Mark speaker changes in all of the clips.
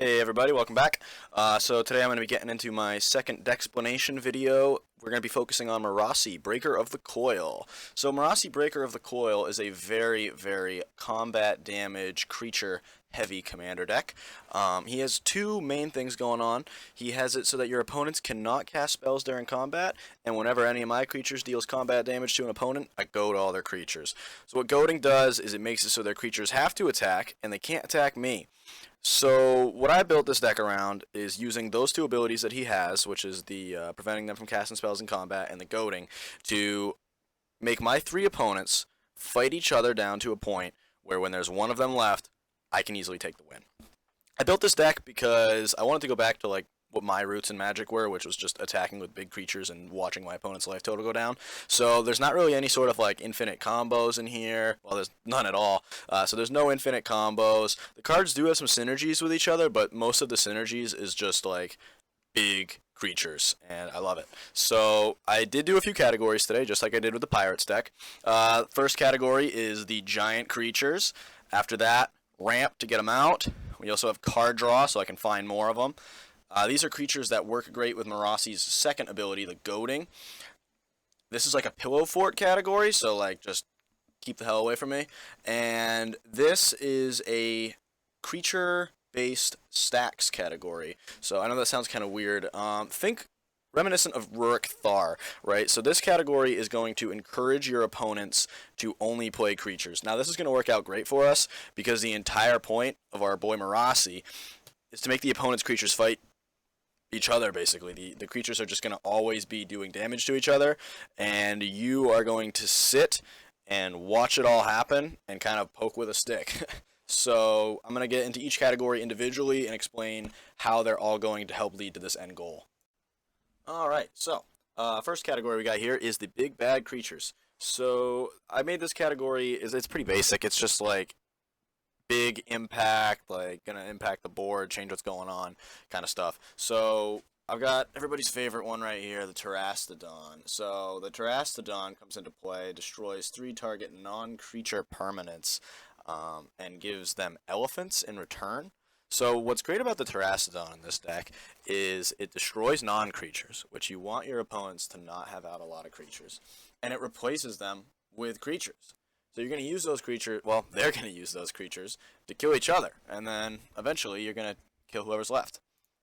Speaker 1: Hey everybody, welcome back. So today I'm going to be getting into my second Decksplenation video. We're going to be focusing on Marisi, Breaker of the Coil. So Marisi, Breaker of the Coil is a very combat damage creature heavy commander deck. He has two main things going on. He has it so that your opponents cannot cast spells during combat, and whenever any of my creatures deals combat damage to an opponent, I goad all their creatures. So what goading does is it makes it so their creatures have to attack, and they can't attack me. So what I built this deck around is using those two abilities that he has, which is the preventing them from casting spells in combat and the goading, to make my three opponents fight each other down to a point where when there's one of them left, I can easily take the win. I built this deck because I wanted to go back to like what my roots in Magic were, which was just attacking with big creatures and watching my opponent's life total go down. So there's not really any sort of like infinite combos in here. Well, there's none at all. So there's no infinite combos. The cards do have some synergies with each other, but most of the synergies is just like big creatures, and I love it. So I did do a few categories today, just like I did with the Pirates deck. First category is the giant creatures. After that, ramp to get them out. We also have card draw, so I can find more of them. These are creatures that work great with Marasi's second ability, the goading. This is like a pillow fort category, so like just keep the hell away from me. And this is a creature-based stacks category. So I know that sounds kind of weird. Think reminiscent of Rurik Thar, right? So this category is going to encourage your opponents to only play creatures. Now this is going to work out great for us because the entire point of our boy Marasi is to make the opponent's creatures fight each other, basically. The creatures are just going to always be doing damage to each other, and you are going to sit and watch it all happen and kind of poke with a stick. So I'm going to get into each category individually and explain how they're all going to help lead to this end goal. Alright, so first category we got here is the big bad creatures. So I made this category, it's pretty basic. It's just like big impact, like gonna impact the board, change what's going on, kind of stuff. So I've got everybody's favorite one right here, the Terastodon. So the Terastodon comes into play, destroys 3 target non-creature permanents, and gives them elephants in return. So what's great about the Terastodon in this deck is it destroys non-creatures, which you want your opponents to not have out a lot of creatures, and it replaces them with creatures. So you're going to use those creatures, well, they're going to use those creatures to kill each other, and then eventually you're going to kill whoever's left.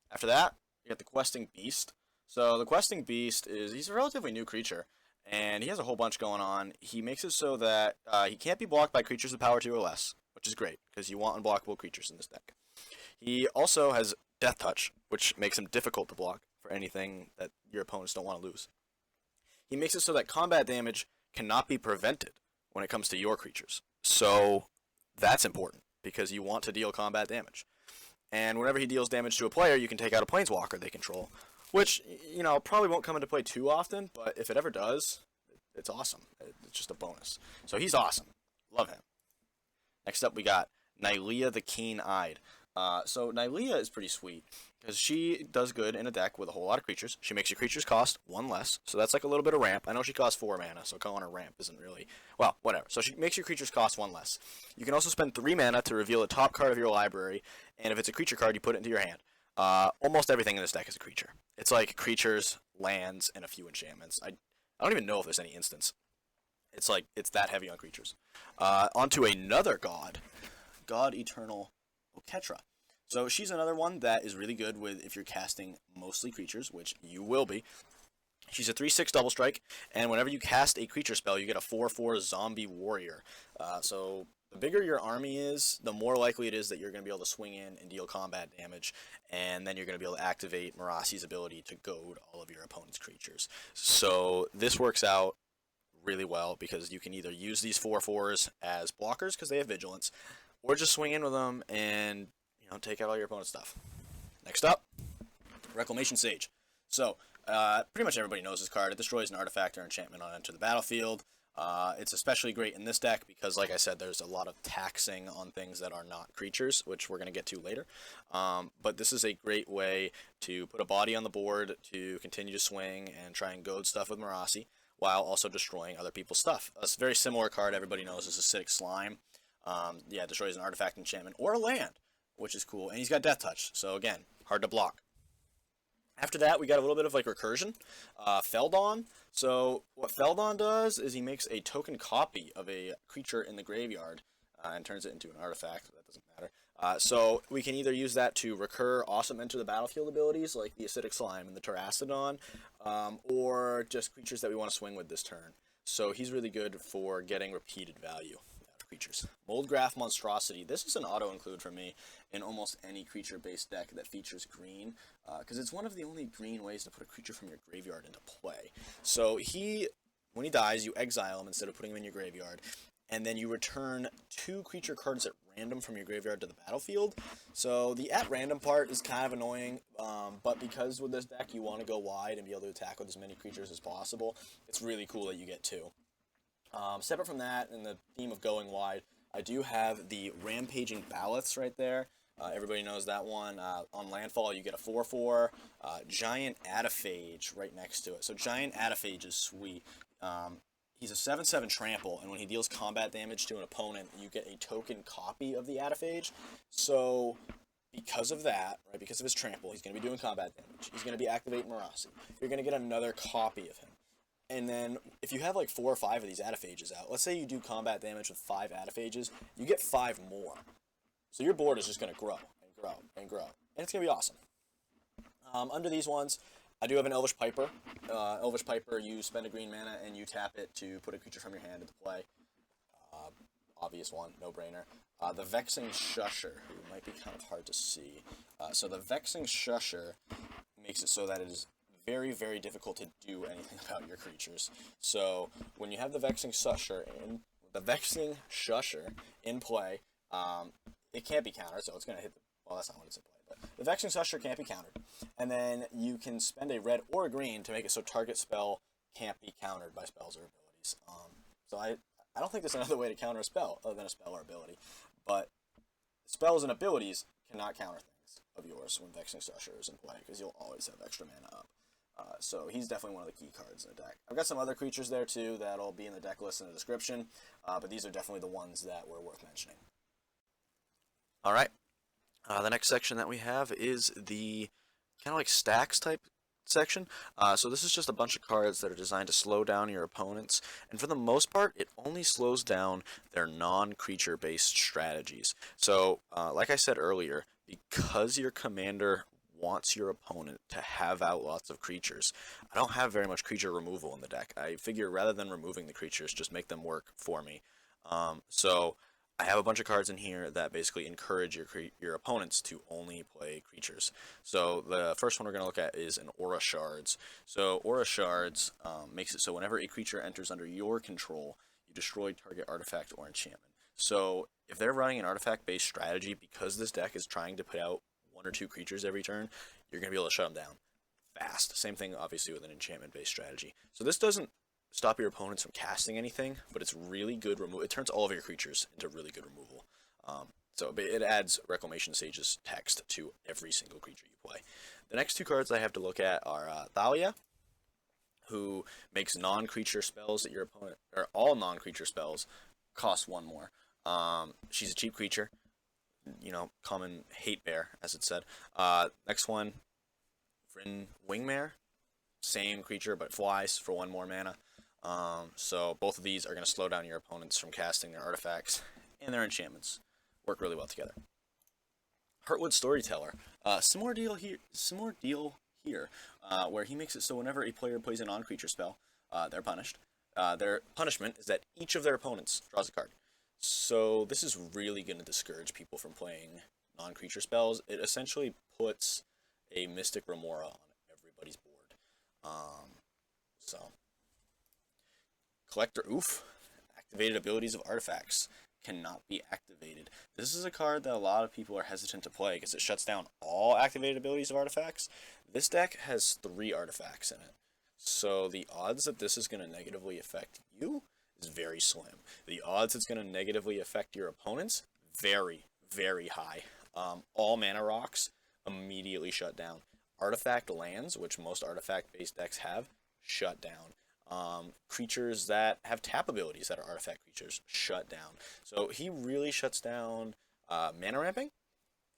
Speaker 1: After that, you get the Questing Beast. So the Questing Beast he's a relatively new creature, and he has a whole bunch going on. He makes it so that he can't be blocked by creatures with power 2 or less, which is great, because you want unblockable creatures in this deck. He also has Death Touch, which makes him difficult to block for anything that your opponents don't want to lose. He makes it so that combat damage cannot be prevented when it comes to your creatures. So that's important because you want to deal combat damage. And whenever he deals damage to a player, you can take out a planeswalker they control, which, you know, probably won't come into play too often, but if it ever does, it's awesome. It's just a bonus. So he's awesome. Love him. Next up, we got Nylea the Keen-Eyed. So Nylea is pretty sweet because she does good in a deck with a whole lot of creatures. She makes your creatures cost 1 less, so that's like a little bit of ramp. I know she costs 4 mana, so calling her ramp isn't really, well, whatever. So she makes your creatures cost 1 less. You can also spend 3 mana to reveal a top card of your library, and if it's a creature card, you put it into your hand. Almost everything in this deck is a creature. It's like creatures, lands, and a few enchantments. I don't even know if there's any instants. It's like, it's that heavy on creatures. Onto another god, God Eternal Oketra. So she's another one that is really good with if you're casting mostly creatures, which you will be. She's a 3/6 double strike, and whenever you cast a creature spell, you get a 4/4 zombie warrior. So the bigger your army is, the more likely it is that you're going to be able to swing in and deal combat damage, and then you're going to be able to activate Marasi's ability to goad all of your opponent's creatures. So this works out really well because you can either use these 4/4s as blockers because they have vigilance, or just swing in with them and, you know, take out all your opponent's stuff. Next up, Reclamation Sage. So pretty much everybody knows this card. It destroys an artifact or enchantment on enter the battlefield. It's especially great in this deck because, like I said, there's a lot of taxing on things that are not creatures, which we're going to get to later. But this is a great way to put a body on the board to continue to swing and try and goad stuff with Marasi while also destroying other people's stuff. A very similar card everybody knows is Acidic Slime. Yeah, it destroys an artifact, enchantment, or a land. which is cool. And he's got Death Touch, so again, hard to block. After that, we got a little bit of like recursion. Feldon. So what Feldon does is he makes a token copy of a creature in the graveyard and turns it into an artifact. That doesn't matter. So we can either use that to recur awesome enter the battlefield abilities like the Acidic Slime and the Terrastodon, or just creatures that we want to swing with this turn. So he's really good for getting repeated value out of creatures. Moldgraph Monstrosity. This is an auto-include for me in almost any creature-based deck that features green, because it's one of the only green ways to put a creature from your graveyard into play. So when he dies, you exile him instead of putting him in your graveyard, and then you return 2 creature cards at random from your graveyard to the battlefield. So the at random part is kind of annoying, but because with this deck you want to go wide and be able to attack with as many creatures as possible, it's really cool that you get 2. Separate from that, in the theme of going wide, I do have the Rampaging Baloths right there. Everybody knows that one. On landfall, you get a 4/4. Giant Ataphage right next to it. So Giant Ataphage is sweet. He's a 7/7 trample, and when he deals combat damage to an opponent, you get a token copy of the Ataphage. So because of that, right, because of his trample, he's going to be doing combat damage. He's going to be activating Marisi. You're going to get another copy of him. And then if you have like 4 or 5 of these Ataphages out, let's say you do combat damage with 5 Ataphages, you get 5 more. So your board is just going to grow and grow and grow. And it's going to be awesome. Under these ones, I do have an Elvish Piper. Elvish Piper, you spend a green mana and you tap it to put a creature from your hand into play. Obvious one, no-brainer. The Vexing Shusher, who might be kind of hard to see. So the Vexing Shusher makes it so that it is very, very difficult to do anything about your creatures. So when you have the Vexing Shusher in play, it can't be countered, so it's going to hit the... Well, that's not when it's in play, but the Vexing Shusher can't be countered. And then you can spend a red or a green to make it so target spell can't be countered by spells or abilities. So I don't think there's another way to counter a spell other than a spell or ability. But spells and abilities cannot counter things of yours when Vexing Shusher is in play, because you'll always have extra mana up. So he's definitely one of the key cards in the deck. I've got some other creatures there too that'll be in the deck list in the description, but these are definitely the ones that were worth mentioning. Alright, the next section that we have is the kind of like stacks type section. So this is just a bunch of cards that are designed to slow down your opponents, and for the most part it only slows down their non-creature based strategies. So like I said earlier, because your commander wants your opponent to have out lots of creatures, I don't have very much creature removal in the deck. I figure rather than removing the creatures, just make them work for me. So I have a bunch of cards in here that basically encourage your opponents to only play creatures. So the first one we're going to look at is an Aura Shards. So Aura Shards makes it so whenever a creature enters under your control, you destroy target artifact or enchantment. So if they're running an artifact-based strategy, because this deck is trying to put out 1 or 2 creatures every turn, you're going to be able to shut them down fast. Same thing, obviously, with an enchantment-based strategy. So this doesn't stop your opponents from casting anything, but it's really good removal. It turns all of your creatures into really good removal. So it adds Reclamation Sage's text to every single creature you play. The next 2 cards I have to look at are Thalia, who makes non-creature spells that your opponent, or all non-creature spells, cost 1 more. She's a cheap creature. You know, common hate bear, as it said. Next one, Vryn Wingmare. Same creature, but flies for 1 more mana. So both of these are going to slow down your opponents from casting their artifacts and their enchantments. Work really well together. Heartwood Storyteller. Similar deal here, where he makes it so whenever a player plays a non-creature spell, they're punished. Their punishment is that each of their opponents draws a card. So this is really going to discourage people from playing non-creature spells. It essentially puts a Mystic Remora on everybody's board. So Collector Oof. Activated abilities of artifacts cannot be activated. This is a card that a lot of people are hesitant to play because it shuts down all activated abilities of artifacts. This deck has 3 artifacts in it. So the odds that this is going to negatively affect you is very slim. The odds it's going to negatively affect your opponents, very, very high. All mana rocks immediately shut down. Artifact lands, which most artifact-based decks have, shut down. Creatures that have tap abilities that are artifact creatures, shut down. So he really shuts down mana ramping,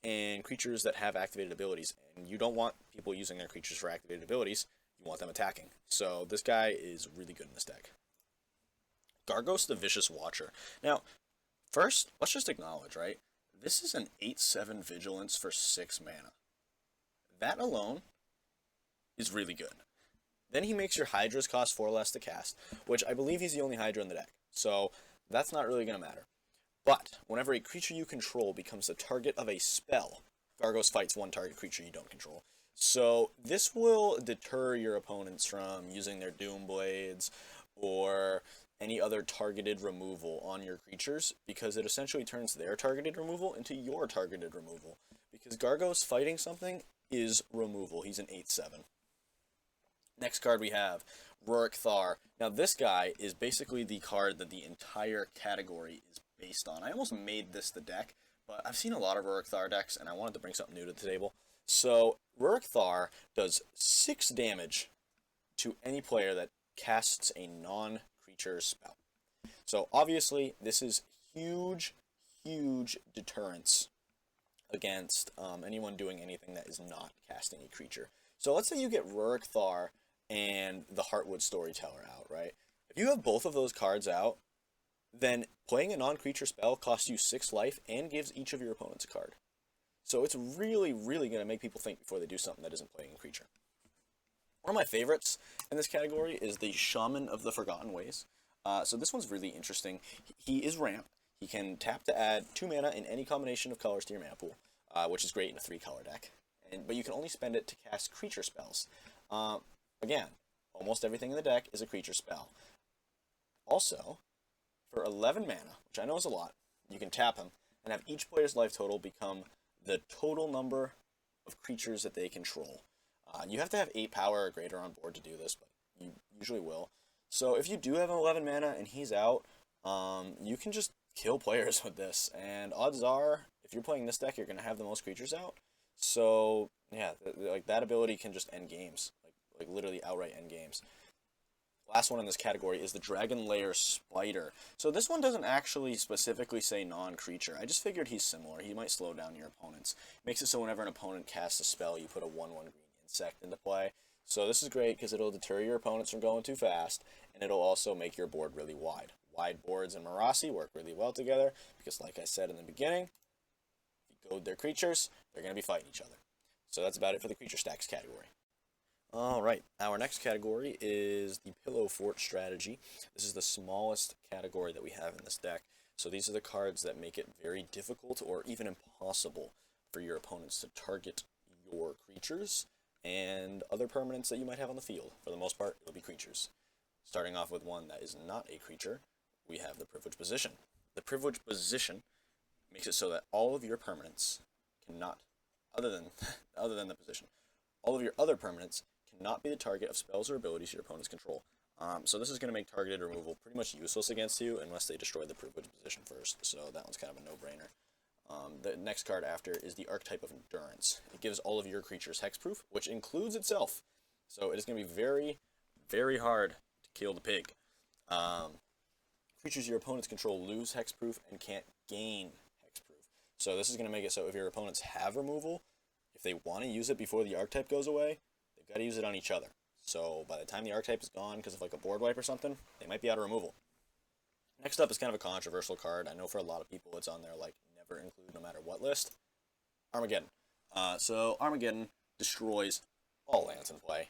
Speaker 1: and creatures that have activated abilities. And you don't want people using their creatures for activated abilities. You want them attacking. So this guy is really good in this deck. Gargos the Vicious Watcher. Now, first, let's just acknowledge, right? This is an 8/7 Vigilance for 6 mana. That alone is really good. Then he makes your Hydras cost 4 less to cast, which I believe he's the only Hydra in the deck. So that's not really going to matter. But whenever a creature you control becomes the target of a spell, Gargos fights one target creature you don't control. So this will deter your opponents from using their Doom Blades or any other targeted removal on your creatures, because it essentially turns their targeted removal into your targeted removal. Because Gargos fighting something is removal. He's an 8/7. Next card we have Ruric Thar. Now this guy is basically the card that the entire category is based on. I almost made this the deck, but I've seen a lot of Ruric Thar decks, and I wanted to bring something new to the table. So Ruric Thar does 6 damage to any player that casts a non-creature spell. So obviously this is huge deterrence against anyone doing anything that is not casting a creature. So let's say you get Ruric Thar and the Heartwood Storyteller out, right? If you have both of those cards out, then playing a non-creature spell costs you 6 life and gives each of your opponents a card. So it's really going to make people think before they do something that isn't playing a creature. One of my favorites in this category is the Shaman of the Forgotten Ways. So this one's really interesting. He is ramp. He can tap to add 2 mana in any combination of colors to your mana pool, which is great in a 3-color deck. But you can only spend it to cast creature spells. Again, almost everything in the deck is a creature spell. Also, for 11 mana, which I know is a lot, you can tap him and have each player's life total become the total number of creatures that they control. You have to have 8 power or greater on board to do this, but you usually will. So if you do have 11 mana and he's out, you can just kill players with this. And odds are, if you're playing this deck, you're going to have the most creatures out. So yeah, like that ability can just end games, like literally outright end games. Last one in this category is the Dragon Lair Spider. So this one doesn't actually specifically say non-creature. I just figured he's similar. He might slow down your opponents. Makes it so whenever an opponent casts a spell, you put a 1/1 green insect into play. So this is great because it'll deter your opponents from going too fast, and it'll also make your board really wide. Wide boards and Marasi work really well together because, like I said in the beginning, if you goad their creatures, they're going to be fighting each other. So that's about it for the creature stacks category. Alright, our next category is the Pillow Fort strategy. This is the smallest category that we have in this deck. So these are the cards that make it very difficult or even impossible for your opponents to target your creatures and other permanents that you might have on the field. For the most part, it'll be creatures. Starting off with one that is not a creature, we have the Privileged Position. The Privileged Position makes it so that all of your permanents cannot, other than the position, all of your other permanents cannot be the target of spells or abilities your opponents control. So this is going to make targeted removal pretty much useless against you unless they destroy the Privileged Position first. So that one's kind of a no-brainer. The next card after is the Archetype of Endurance. It gives all of your creatures hexproof, which includes itself. So it is going to be very hard to kill the pig. Creatures your opponents control lose hexproof and can't gain hexproof. So this is going to make it so if your opponents have removal, if they want to use it before the archetype goes away, they've got to use it on each other. So by the time the archetype is gone because of like a board wipe or something, they might be out of removal. Next up is kind of a controversial card. I know for a lot of people it's on their like never include no matter what list. Armageddon. So Armageddon destroys all lands in play.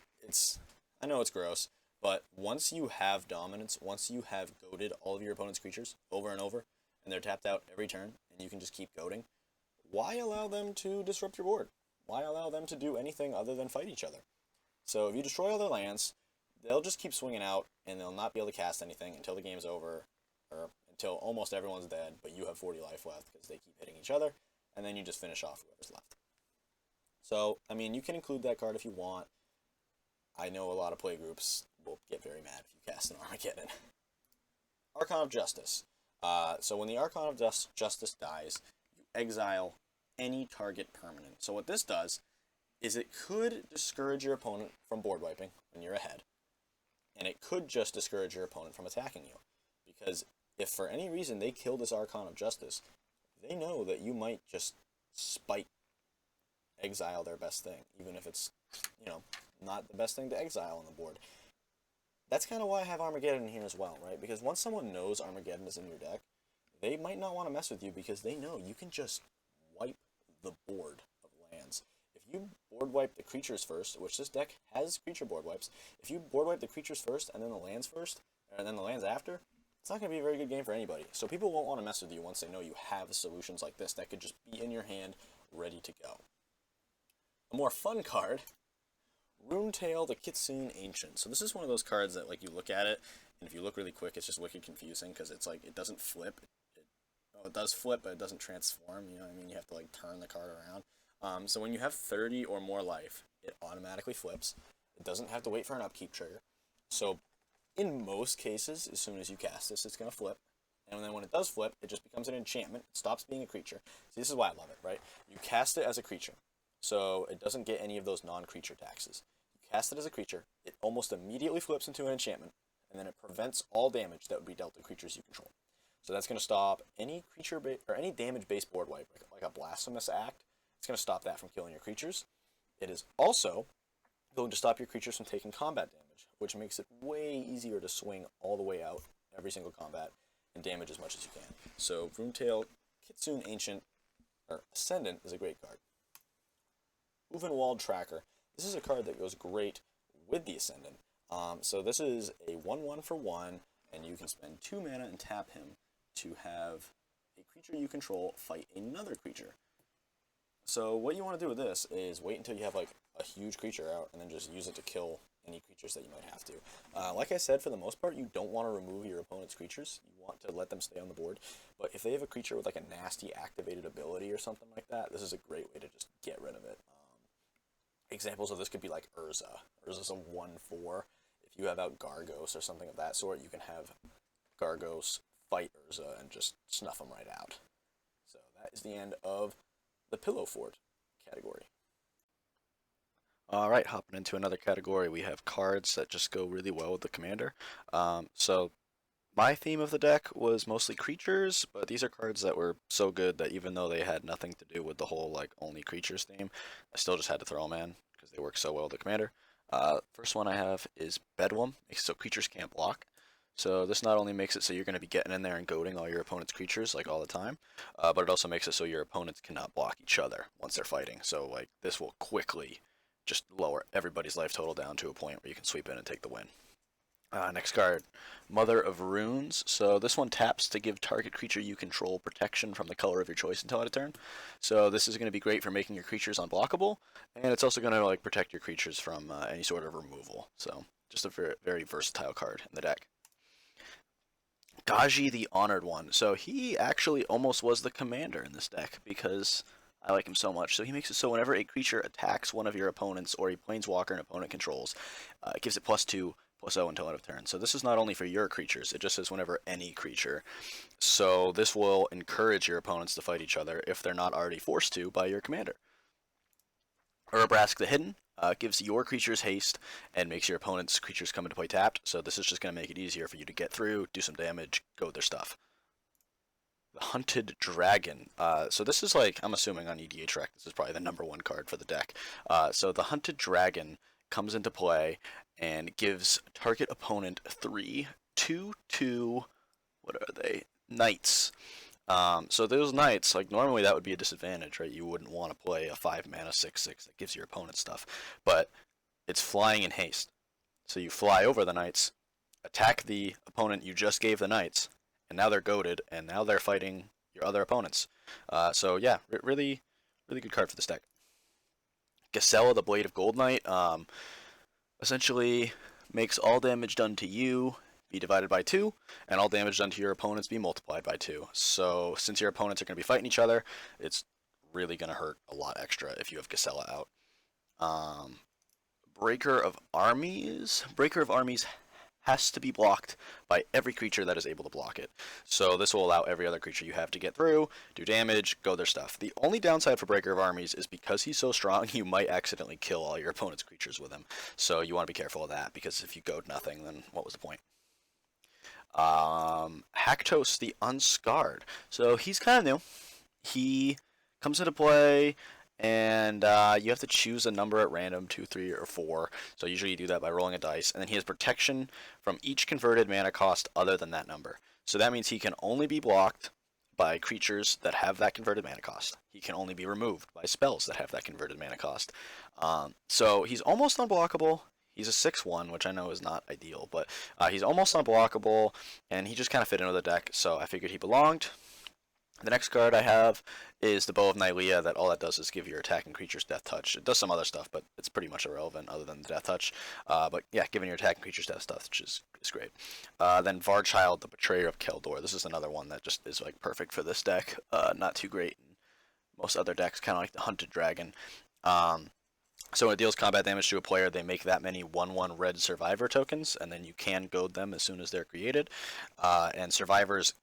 Speaker 1: I know it's gross, but once you have dominance, once you have goaded all of your opponent's creatures over and over, and they're tapped out every turn, and you can just keep goading, why allow them to disrupt your board? Why allow them to do anything other than fight each other? So if you destroy all their lands, they'll just keep swinging out, and they'll not be able to cast anything until the game's over, or until almost everyone's dead, but you have 40 life left because they keep hitting each other, and then you just finish off whoever's left. So, I mean, you can include that card if you want. I know a lot of playgroups will get very mad if you cast an Armageddon. Archon of Justice. So when the Archon of Justice dies, you exile any target permanent. So what this does is it could discourage your opponent from board wiping when you're ahead, and it could just discourage your opponent from attacking you. Because if for any reason they kill this Archon of Justice, they know that you might just spite exile their best thing, even if it's, not the best thing to exile on the board. That's kind of why I have Armageddon in here as well, right? Because once someone knows Armageddon is in your deck, they might not want to mess with you because they know you can just wipe the board of lands. If you board wipe the creatures first, which this deck has creature board wipes, if you board wipe the creatures first and then the lands first, and then the lands after, it's not going to be a very good game for anybody. So people won't want to mess with you once they know you have solutions like this that could just be in your hand, ready to go. A more fun card, Runetail the Kitsune Ancient. So this is one of those cards that, like, you look at it, and if you look really quick, it's just wicked confusing, because it's like, it doesn't flip. It does flip, but it doesn't transform, you know what I mean? You have to, like, turn the card around. So when you have 30 or more life, it automatically flips. It doesn't have to wait for an upkeep trigger. So in most cases, as soon as you cast this, it's going to flip. And then when it does flip, it just becomes an enchantment. It stops being a creature. See, this is why I love it, right? You cast it as a creature, so it doesn't get any of those non-creature taxes. You cast it as a creature, it almost immediately flips into an enchantment, and then it prevents all damage that would be dealt to creatures you control. So that's going to stop any creature or any damage-based board wipe, like a Blasphemous Act. It's going to stop that from killing your creatures. It is also going to stop your creatures from taking combat damage, which makes it way easier to swing all the way out every single combat and damage as much as you can. So Runetail Kitsune Ancient, or Ascendant, is a great card. Ulvenwald Tracker. This is a card that goes great with the Ascendant. So this is a 1/1 for 1, and you can spend 2 mana and tap him to have a creature you control fight another creature. So what you want to do with this is wait until you have like a huge creature out, and then just use it to kill any creatures that you might have to. Like I said, for the most part, you don't want to remove your opponent's creatures. You want to let them stay on the board. But if they have a creature with like a nasty activated ability or something like that, this is a great way to just get rid of it. Examples of this could be like Urza. Urza's a 1/4. If you have out Gargos or something of that sort, you can have Gargos fight Urza and just snuff them right out. So that is the end of the Pillow Fort category. Alright, hopping into another category, we have cards that just go really well with the commander. So my theme of the deck was mostly creatures, but these are cards that were so good that even though they had nothing to do with the whole like only creatures theme, I still just had to throw them in because they work so well with the commander. First one I have is Bedlam, makes it so creatures can't block. So this not only makes it so you're going to be getting in there and goading all your opponent's creatures like all the time, but it also makes it so your opponents cannot block each other once they're fighting. So like this will quickly just lower everybody's life total down to a point where you can sweep in and take the win. Next card, Mother of Runes. So this one taps to give target creature you control protection from the color of your choice until end of turn. So this is going to be great for making your creatures unblockable, and it's also going to like protect your creatures from any sort of removal. So just a very, very versatile card in the deck. Gaji the Honored One. So he actually almost was the commander in this deck because I like him so much. So he makes it so whenever a creature attacks one of your opponents or a planeswalker an opponent controls, it gives it +2/+0 until end of turn. So this is not only for your creatures, it just says whenever any creature. So this will encourage your opponents to fight each other if they're not already forced to by your commander. Urabrask the Hidden gives your creatures haste and makes your opponent's creatures come into play tapped. So this is just going to make it easier for you to get through, do some damage, go with their stuff. The Hunted Dragon. So this is like, I'm assuming on EDH Rec, this is probably the #1 card for the deck. So the Hunted Dragon comes into play and gives target opponent 3 2/2, what are they? Knights. So those knights, like normally that would be a disadvantage, right? You wouldn't want to play a 5-mana 6/6 that gives your opponent stuff. But it's flying in haste. So you fly over the knights, attack the opponent you just gave the knights, and now they're goaded, and now they're fighting your other opponents. So yeah, really, really good card for this deck. Gisela the Blade of Gold Knight essentially makes all damage done to you be divided by 2, and all damage done to your opponents be multiplied by 2. So since your opponents are going to be fighting each other, it's really going to hurt a lot extra if you have Gisela out. Breaker of Armies. Breaker of Armies has to be blocked by every creature that is able to block it. So this will allow every other creature you have to get through, do damage, go their stuff. The only downside for Breaker of Armies is because he's so strong, you might accidentally kill all your opponent's creatures with him. So you want to be careful of that, because if you goad nothing, then what was the point? Haktos the Unscarred. So he's kind of new. He comes into play and you have to choose a number at random, 2, 3, or 4. So usually you do that by rolling a dice, and then he has protection from each converted mana cost other than that number. So that means he can only be blocked by creatures that have that converted mana cost. He can only be removed by spells that have that converted mana cost. So he's almost unblockable. He's a 6/1, which I know is not ideal, but he's almost unblockable, and he just kind of fit into the deck, so I figured he belonged. The next card I have is the Bow of Nylea, that all that does is give your attacking creatures Death Touch. It does some other stuff, but it's pretty much irrelevant other than the Death Touch. But yeah, giving your attacking creatures Death Touch is great. Then Varchild, the Betrayer of Keldor. This is another one that just is like perfect for this deck. Not too great in most other decks, kind of like the Hunted Dragon. So when it deals combat damage to a player, they make that many 1/1 red survivor tokens, and then you can goad them as soon as they're created. And survivors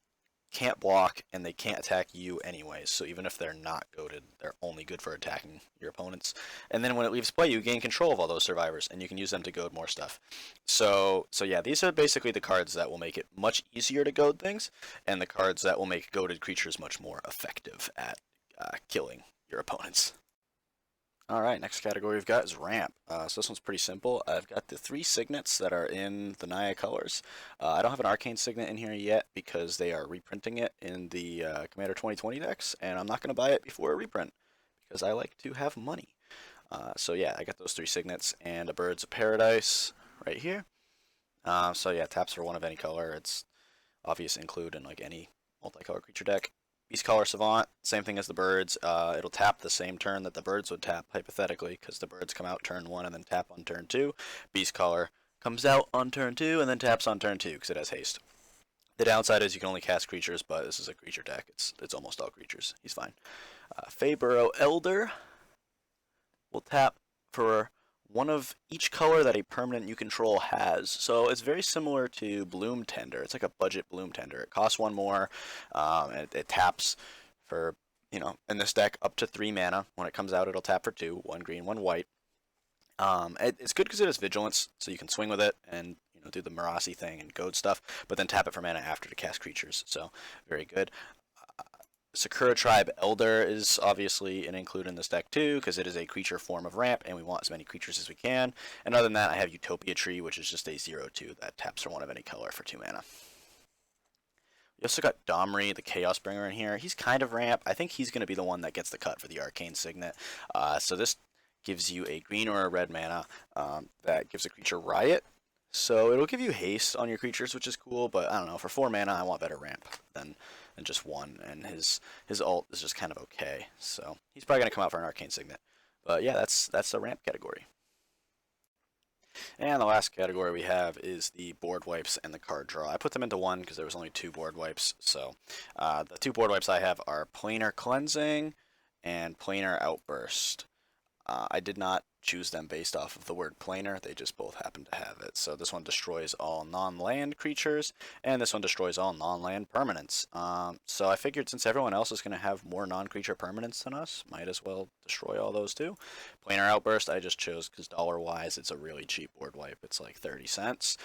Speaker 1: can't block, and they can't attack you anyways, so even if they're not goaded, they're only good for attacking your opponents. And then when it leaves play, you gain control of all those survivors, and you can use them to goad more stuff. So yeah, these are basically the cards that will make it much easier to goad things, and the cards that will make goaded creatures much more effective at killing your opponents. Alright, next category we've got is ramp. So this one's pretty simple. I've got the 3 signets that are in the Naya colors. I don't have an arcane signet in here yet because they are reprinting it in the Commander 2020 decks, and I'm not going to buy it before a reprint because I like to have money. So yeah, I got those 3 signets and a Birds of Paradise right here. So yeah, taps for 1 of any color. It's obvious include in like any multicolor creature deck. Beast Color Savant, same thing as the birds. It'll tap the same turn that the birds would tap, hypothetically, because the birds come out turn 1 and then tap on turn 2. Beast Color comes out on turn 2 and then taps on turn 2 because it has haste. The downside is you can only cast creatures, but this is a creature deck. It's almost all creatures. He's fine. Feyburrow Elder will tap for 1 of each color that a permanent you control has. So it's very similar to Bloom Tender. It's like a budget Bloom Tender. It costs 1 more. It taps for, in this deck, up to 3 mana. When it comes out, it'll tap for 2, 1 green, 1 white. It's good because it has Vigilance, so you can swing with it and do the Marisi thing and goad stuff, but then tap it for mana after to cast creatures. So very good. Sakura Tribe Elder is obviously an include in this deck too, because it is a creature form of ramp, and we want as many creatures as we can. And other than that, I have Utopia Tree, which is just a 0/2 that taps for 1 of any color for 2 mana. We also got Domri, the Chaos Bringer, in here. He's kind of ramp. I think he's going to be the one that gets the cut for the Arcane Signet. So this gives you a green or a red mana that gives a creature Riot. So it'll give you haste on your creatures, which is cool, but I don't know, for 4 mana, I want better ramp than just 1, and his ult is just kind of okay. So he's probably going to come out for an Arcane Signet. But yeah, that's the ramp category. And the last category we have is the board wipes and the card draw. I put them into one because there was only 2 board wipes. So the 2 board wipes I have are Planar Cleansing and Planar Outburst. I did not choose them based off of the word planar, they just both happen to have it. So this one destroys all non-land creatures, and this one destroys all non-land permanents. So I figured since everyone else is going to have more non-creature permanents than us, might as well destroy all those too. Planar Outburst I just chose because dollar-wise it's a really cheap board wipe. It's like 30 cents.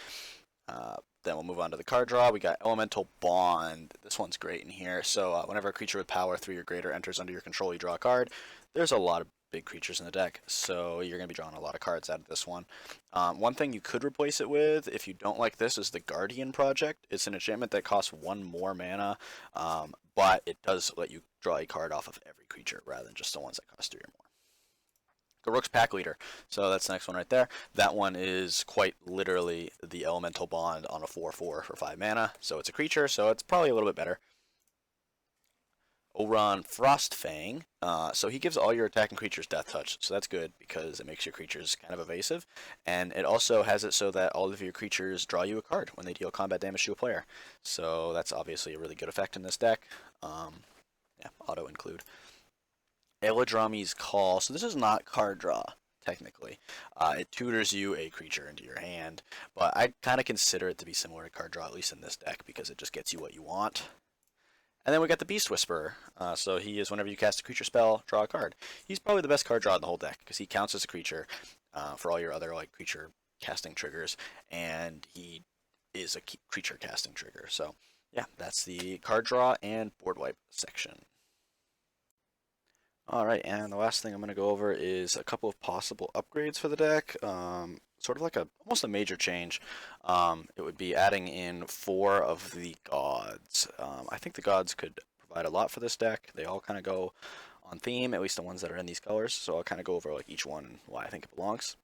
Speaker 1: Then we'll move on to the card draw. We got Elemental Bond. This one's great in here. So whenever a creature with power 3 or greater enters under your control, you draw a card. There's a lot of big creatures in the deck, so you're going to be drawing a lot of cards out of this one. One thing you could replace it with, if you don't like this, is the Guardian Project. It's an enchantment that costs 1 more mana, but it does let you draw a card off of every creature rather than just the ones that cost 3 or more. Garruk's Pack Leader. So that's the next one right there. That one is quite literally the Elemental Bond on a 4/4 for 5 mana. So it's a creature, so it's probably a little bit better. Oran Frostfang. So he gives all your attacking creatures Death Touch, so that's good because it makes your creatures kind of evasive. And it also has it so that all of your creatures draw you a card when they deal combat damage to a player. So that's obviously a really good effect in this deck. Yeah, auto include. Eladrami's Call. So this is not card draw, technically. It tutors you a creature into your hand, but I kind of consider it to be similar to card draw, at least in this deck, because it just gets you what you want. And then we got the Beast Whisperer. So he is whenever you cast a creature spell, draw a card. He's probably the best card draw in the whole deck, because he counts as a creature for all your other like creature casting triggers, and he is a creature casting trigger. So yeah, that's the card draw and board wipe section. Alright, and the last thing I'm going to go over is a couple of possible upgrades for the deck. Sort of like almost a major change. It would be adding in 4 of the gods. I think the gods could provide a lot for this deck. They all kind of go on theme, at least the ones that are in these colors. So I'll kind of go over like each one and why I think it belongs.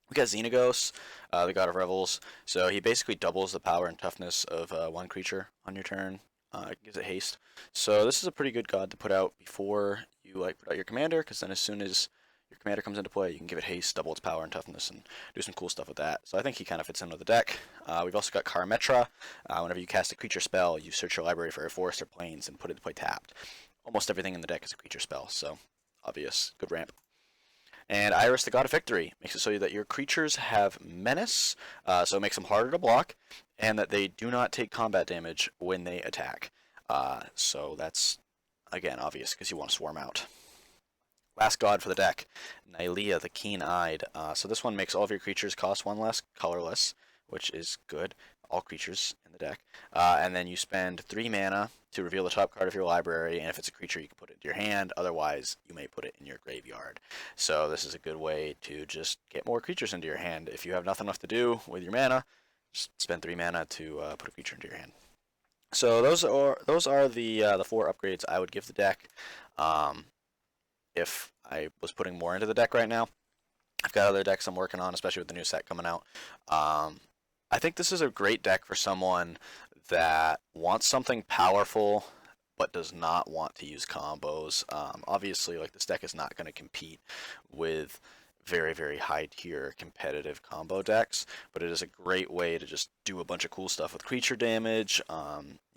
Speaker 1: We got Xenagos, the god of revels. So he basically doubles the power and toughness of one creature on your turn. Gives it haste. So this is a pretty good god to put out before you put out your commander, because then as soon as your commander comes into play, you can give it haste, double its power and toughness, and do some cool stuff with that. So I think he kind of fits in with the deck. We've also got Karametra. Whenever you cast a creature spell, you search your library for a forest or plains and put it to play tapped. Almost everything in the deck is a creature spell, so obvious, good ramp. And Iris, the God of Victory, makes it so that your creatures have menace, so it makes them harder to block, and that they do not take combat damage when they attack. So that's, again, obvious because you want to swarm out. Last god for the deck, Nylea, the Keen-Eyed. So this one makes all of your creatures cost 1 less, colorless, which is good. All creatures in the deck. And then you spend 3 mana to reveal the top card of your library, and if it's a creature, you can put it into your hand. Otherwise, you may put it in your graveyard. So this is a good way to just get more creatures into your hand. If you have nothing left to do with your mana, just spend 3 mana to put a creature into your hand. So those are the 4 upgrades I would give the deck. If I was putting more into the deck right now, I've got other decks I'm working on, especially with the new set coming out. I think this is a great deck for someone that wants something powerful but does not want to use combos. Obviously, like, this deck is not going to compete with very, very high tier competitive combo decks, but it is a great way to just do a bunch of cool stuff with creature damage.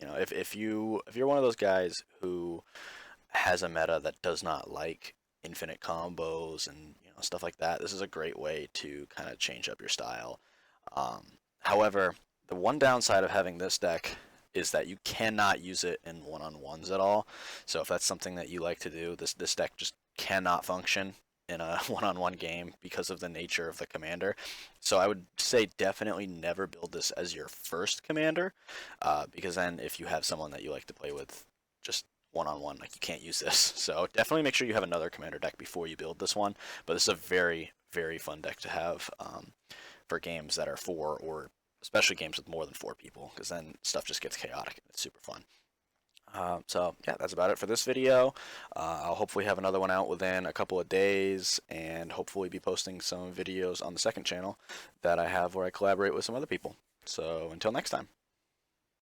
Speaker 1: If you're one of those guys who has a meta that does not like infinite combos and stuff like that, this is a great way to kind of change up your style. However, the one downside of having this deck is that you cannot use it in one-on-ones at all. So if that's something that you like to do, this deck just cannot function in a one-on-one game because of the nature of the commander. So I would say definitely never build this as your first commander, because then if you have someone that you like to play with just one-on-one, like, you can't use this. So definitely make sure you have another commander deck before you build this one. But this is a very, very fun deck to have for games that are 4, or especially games with more than 4 people, because then stuff just gets chaotic and it's super fun. So yeah, that's about it for this video. I'll hopefully have another one out within a couple of days, and hopefully be posting some videos on the second channel that I have where I collaborate with some other people. So until next time.